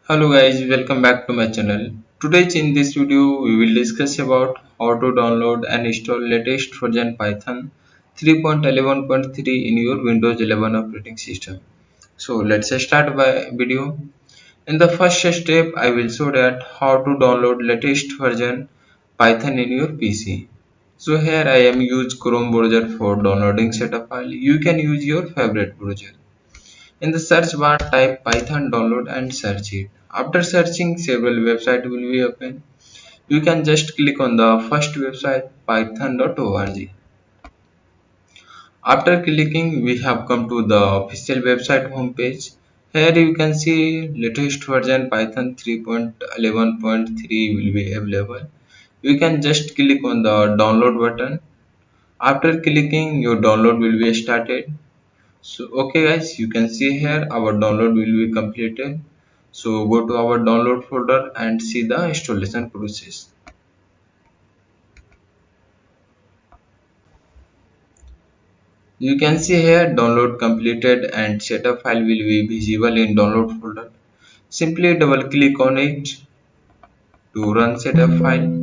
Hello guys, welcome back to my channel. Today in this video we will discuss about how to download and install latest version Python 3.11.3 in your Windows 11 operating system. So let's start by video. In the first step I will show that how to download latest version Python in your PC. So here I am use Chrome browser for downloading setup file. You can use your favorite browser. In the search bar, type Python download and search it. After searching, several websites will be open. You can just click on the first website, python.org. After clicking, we have come to the official website homepage. Here you can see latest version Python 3.11.3 will be available. You can just click on the download button. After clicking, your download will be started. So okay guys, you can see here our download will be completed. So go to our download folder and see the installation process. You can see here download completed and setup file will be visible in download folder. Simply double click on it to run setup file.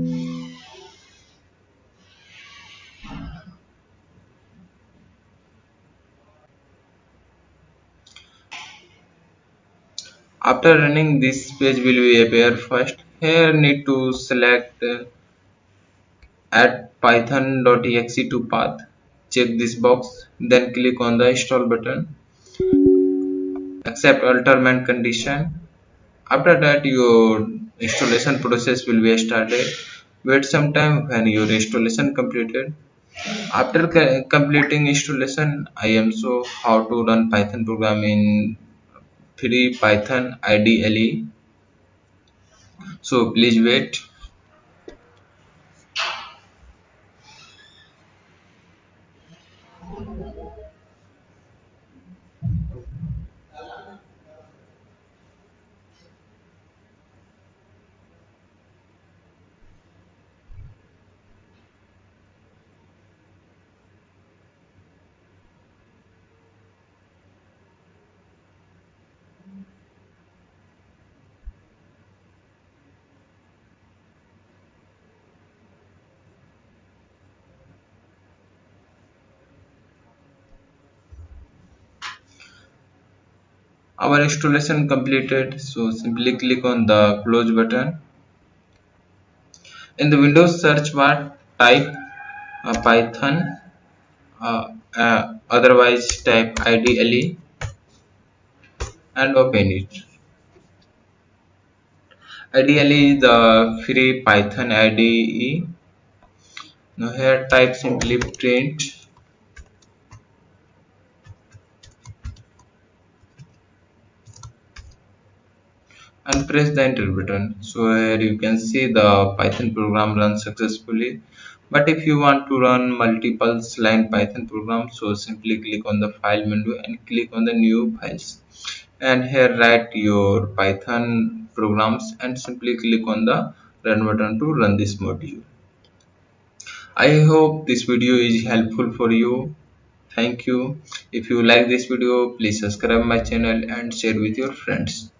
After running, this page will be appear first. Here need to select add python.exe to path. Check this box, then click on the install button. Accept all term and condition. After that, your installation process will be started. Wait some time when your installation completed. After completing installation, I am show how to run Python program in free Python IDLE. So please wait. Our installation completed. So simply click on the close button. In the Windows search bar, type Python, otherwise type IDLE and open it. IDLE is the free Python IDE. Now here type simply print and press the enter button. So here you can see the Python program runs successfully. But if you want to run multiple line Python program, so simply click on the file menu and click on the new files. And here write your Python programs and simply click on the run button to run this module. I hope this video is helpful for you. Thank you. If you like this video, please subscribe my channel and share with your friends.